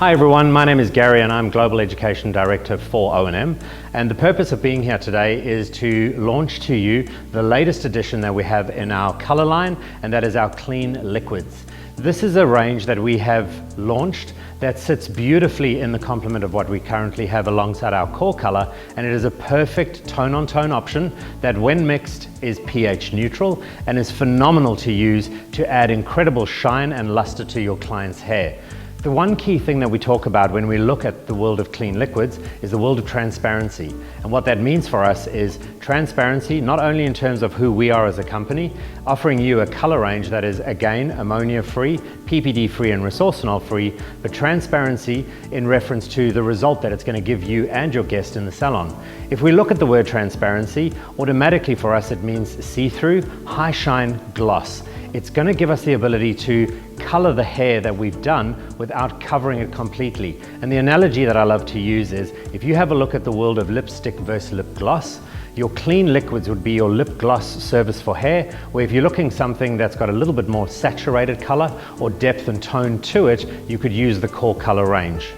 Hi everyone, my name is Gary and I'm Global Education Director for O&M, and the purpose of being here today is to launch to you the latest edition that we have in our color line, and that is our Clean Liquids. This is a range that we have launched that sits beautifully in the complement of what we currently have alongside our core color, and it is a perfect tone-on-tone option that when mixed is pH neutral and is phenomenal to use to add incredible shine and luster to your client's hair. The one key thing that we talk about when we look at the world of clean liquids is the world of transparency. And what that means for us is transparency, not only in terms of who we are as a company, offering you a color range that is again ammonia-free, PPD-free and resorcinol-free, but transparency in reference to the result that it's going to give you and your guest in the salon. If we look at the word transparency, automatically for us it means see-through, high shine, gloss. It's going to give us the ability to color the hair that we've done without covering it completely. And the analogy that I love to use is, if you have a look at the world of lipstick versus lip gloss, your clean liquids would be your lip gloss service for hair, where if you're looking something that's got a little bit more saturated color or depth and tone to it, you could use the core color range.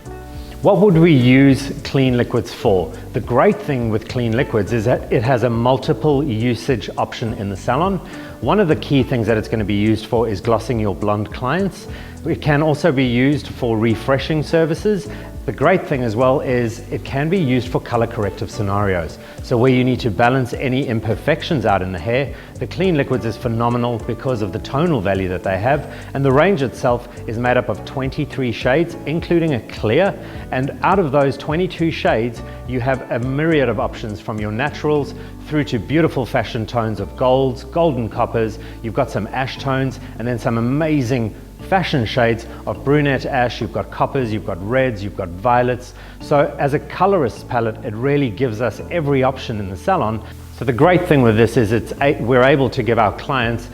What would we use clean liquids for? The great thing with clean liquids is that it has a multiple usage option in the salon. One of the key things that it's going to be used for is glossing your blonde clients. It can also be used for refreshing services. The great thing as well is it can be used for color corrective scenarios. So where you need to balance any imperfections out in the hair, the clean liquids is phenomenal because of the tonal value that they have. And the range itself is made up of 23 shades, including a clear. And out of those 22 shades, you have a myriad of options from your naturals through to beautiful fashion tones of golds, golden coppers. You've got some ash tones and then some amazing fashion shades of brunette ash. You've got coppers, you've got reds, you've got violets. So as a colorist palette, it really gives us every option in the salon. So the great thing with this is we're able to give our clients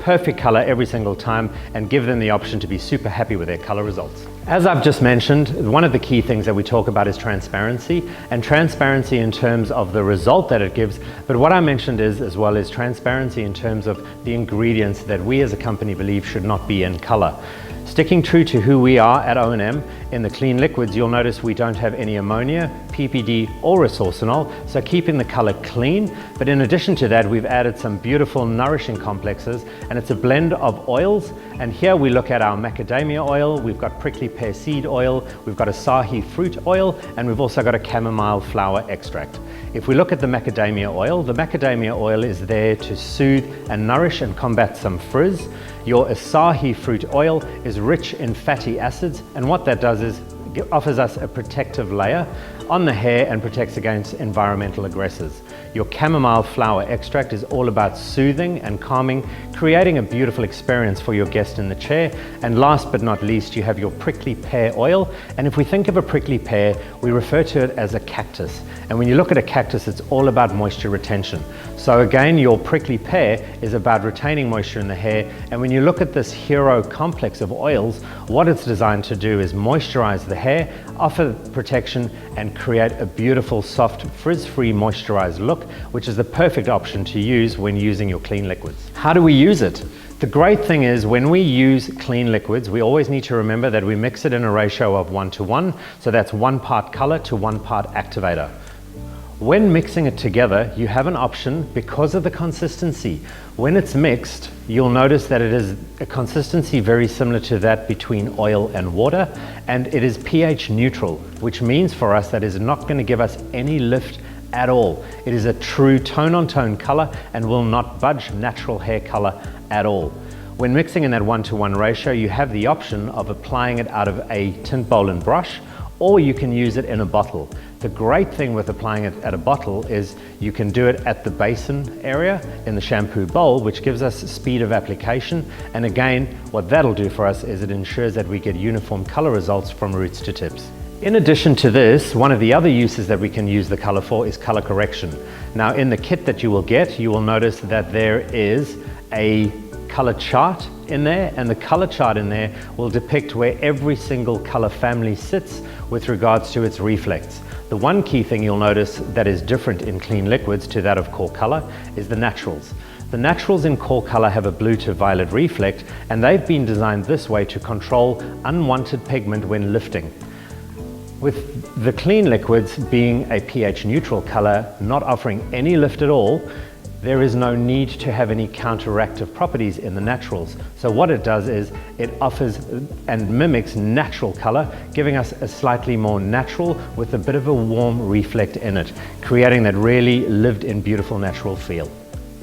perfect color every single time and give them the option to be super happy with their color results. As I've just mentioned, one of the key things that we talk about is transparency, and transparency in terms of the result that it gives. But what I mentioned is as well is transparency in terms of the ingredients that we as a company believe should not be in color. Sticking true to who we are at O&M, in the clean liquids, you'll notice we don't have any ammonia, PPD or resorcinol, so keeping the color clean. But in addition to that, we've added some beautiful nourishing complexes, and it's a blend of oils. And here we look at our macadamia oil, we've got prickly pear seed oil, we've got acai fruit oil, and we've also got a chamomile flower extract. If we look at the macadamia oil is there to soothe and nourish and combat some frizz. Your acai fruit oil is rich in fatty acids, and what that does is it offers us a protective layer on the hair and protects against environmental aggressors. Your chamomile flower extract is all about soothing and calming, creating a beautiful experience for your guest in the chair. And last but not least, you have your prickly pear oil. And if we think of a prickly pear, we refer to it as a cactus. And when you look at a cactus, it's all about moisture retention. So again, your prickly pear is about retaining moisture in the hair. And when you look at this hero complex of oils, what it's designed to do is moisturize the hair, offer protection, and create a beautiful, soft, frizz-free moisturized look, which is the perfect option to use when using your clean liquids. How do we use it? The great thing is when we use clean liquids, we always need to remember that we mix it in a ratio of 1:1, so that's 1 part color to 1 part activator. When mixing it together, you have an option because of the consistency. When it's mixed, you'll notice that it is a consistency very similar to that between oil and water, and it is pH neutral, which means for us that is not going to give us any lift at all. It is a true tone-on-tone color and will not budge natural hair color at all. When mixing in that 1:1 ratio, you have the option of applying it out of a tint bowl and brush, or you can use it in a bottle. The great thing with applying it at a bottle is you can do it at the basin area in the shampoo bowl, which gives us speed of application. And again, what that'll do for us is it ensures that we get uniform color results from roots to tips. In addition to this, one of the other uses that we can use the color for is color correction. Now in the kit that you will get, you will notice that there is a color chart in there, and the color chart in there will depict where every single color family sits with regards to its reflects. The one key thing you'll notice that is different in clean liquids to that of core color is the naturals. The naturals in core color have a blue to violet reflect, and they've been designed this way to control unwanted pigment when lifting. With the clean liquids being a pH neutral color, not offering any lift at all, there is no need to have any counteractive properties in the naturals. So what it does is it offers and mimics natural color, giving us a slightly more natural with a bit of a warm reflect in it, creating that really lived in beautiful natural feel.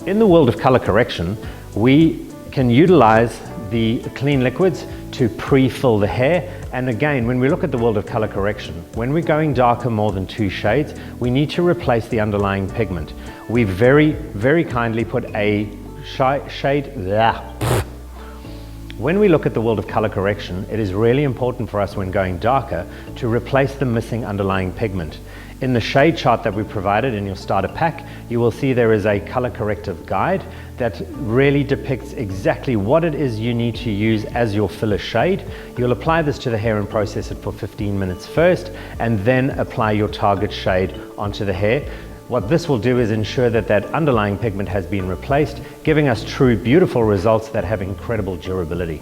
In the world of color correction, we can utilize the clean liquids to pre-fill the hair. And again, when we look at the world of color correction, when we're going darker more than 2 shades, we need to replace the underlying pigment. We very kindly put a shade. When we look at the world of color correction, it is really important for us when going darker to replace the missing underlying pigment. In the shade chart that we provided in your starter pack, you will see there is a color corrective guide that really depicts exactly what it is you need to use as your filler shade. You'll apply this to the hair and process it for 15 minutes first, and then apply your target shade onto the hair. What this will do is ensure that that underlying pigment has been replaced, giving us true beautiful results that have incredible durability.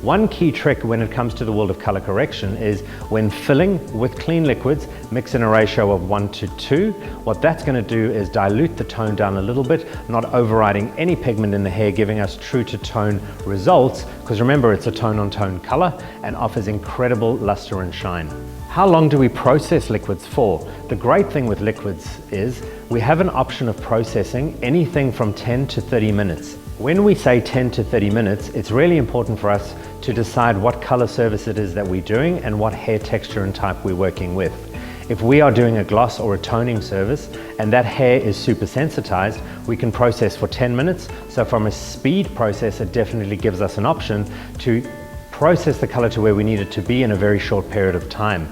One key trick when it comes to the world of color correction is when filling with clean liquids, mix in a ratio of 1 to 2. What that's going to do is dilute the tone down a little bit, not overriding any pigment in the hair, giving us true to tone results, because remember, it's a tone on tone color and offers incredible luster and shine. How long do we process liquids for? The great thing with liquids is we have an option of processing anything from 10 to 30 minutes. When we say 10 to 30 minutes, it's really important for us to decide what color service it is that we're doing and what hair texture and type we're working with. If we are doing a gloss or a toning service and that hair is super sensitized, we can process for 10 minutes. So from a speed process, it definitely gives us an option to process the color to where we need it to be in a very short period of time.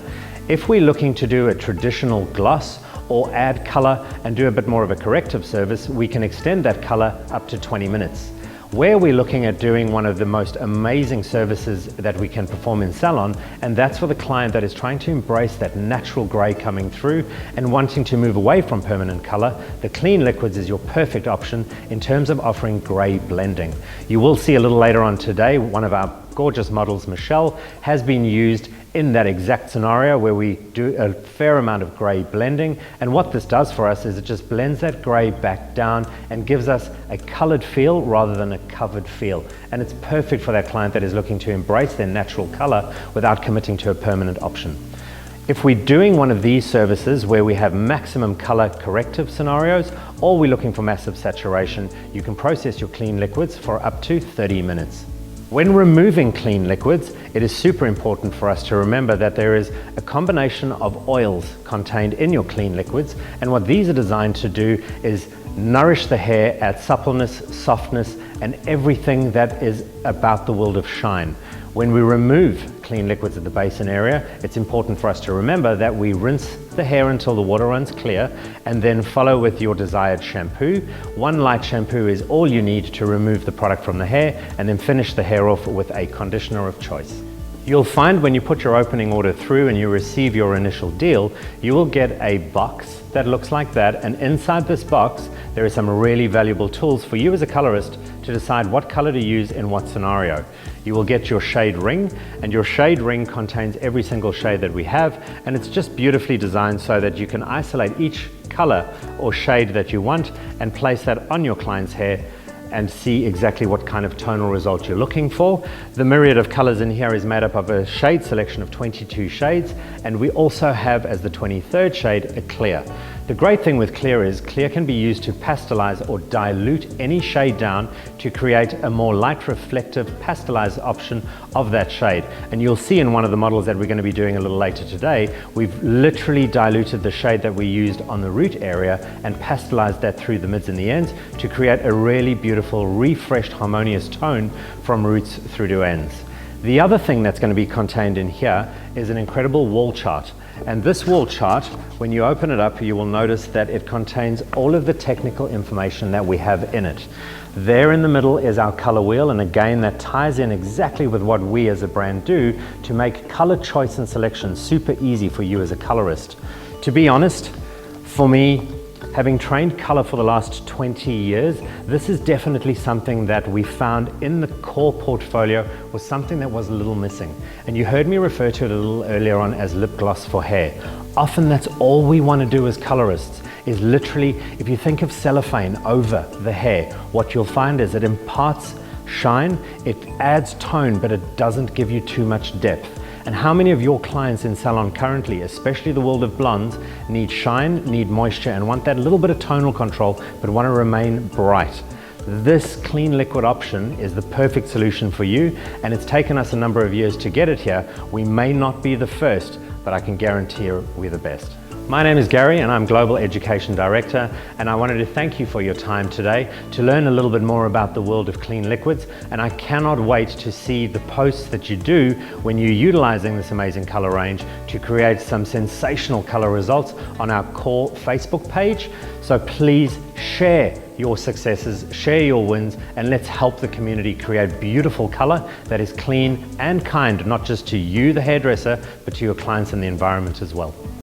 If we're looking to do a traditional gloss or add color and do a bit more of a corrective service, we can extend that color up to 20 minutes. Where we're looking at doing one of the most amazing services that we can perform in salon, and that's for the client that is trying to embrace that natural gray coming through and wanting to move away from permanent color, the clean liquids is your perfect option in terms of offering gray blending. You will see a little later on today, one of our gorgeous models, Michelle, has been used in that exact scenario where we do a fair amount of gray blending. And what this does for us is it just blends that gray back down and gives us a colored feel rather than a covered feel. And it's perfect for that client that is looking to embrace their natural color without committing to a permanent option. If we're doing one of these services where we have maximum color corrective scenarios, or we're looking for massive saturation, you can process your clean liquids for up to 30 minutes. When removing clean liquids, it is super important for us to remember that there is a combination of oils contained in your clean liquids, and what these are designed to do is nourish the hair, add suppleness, softness, and everything that is about the world of shine. When we remove clean liquids at the basin area, it's important for us to remember that we rinse the hair until the water runs clear and then follow with your desired shampoo. One light shampoo is all you need to remove the product from the hair, and then finish the hair off with a conditioner of choice. You'll find when you put your opening order through and you receive your initial deal, you will get a box that looks like that, and inside this box there are some really valuable tools for you as a colorist to decide what color to use in what scenario. You will get your shade ring, and your shade ring contains every single shade that we have, and it's just beautifully designed so that you can isolate each color or shade that you want and place that on your client's hair and see exactly what kind of tonal result you're looking for. The myriad of colors in here is made up of a shade selection of 22 shades, and we also have as the 23rd shade a clear. The great thing with clear is clear can be used to pastelize or dilute any shade down to create a more light reflective pastelize option of that shade. And you'll see in one of the models that we're going to be doing a little later today, we've literally diluted the shade that we used on the root area and pastelized that through the mids and the ends to create a really beautiful refreshed harmonious tone from roots through to ends. The other thing that's going to be contained in here is an incredible wall chart. And this wall chart, when you open it up, you will notice that it contains all of the technical information that we have in it. There in the middle is our color wheel, and again that ties in exactly with what we as a brand do to make color choice and selection super easy for you as a colorist. To be honest, for me, Having trained color for the last 20 years, this is definitely something that we found in the core portfolio was something that was a little missing. And you heard me refer to it a little earlier on as lip gloss for hair. Often that's all we want to do as colorists, is literally, if you think of cellophane over the hair, what you'll find is it imparts shine, it adds tone, but it doesn't give you too much depth. And how many of your clients in salon currently, especially the world of blondes, need shine, need moisture, and want that little bit of tonal control, but want to remain bright? This clean liquid option is the perfect solution for you, and it's taken us a number of years to get it here. We may not be the first, but I can guarantee we're the best. My name is Gary and I'm Global Education Director, and I wanted to thank you for your time today to learn a little bit more about the world of clean liquids, and I cannot wait to see the posts that you do when you're utilizing this amazing color range to create some sensational color results on our core Facebook page. So please share your successes, share your wins, and let's help the community create beautiful color that is clean and kind, not just to you, the hairdresser, but to your clients and the environment as well.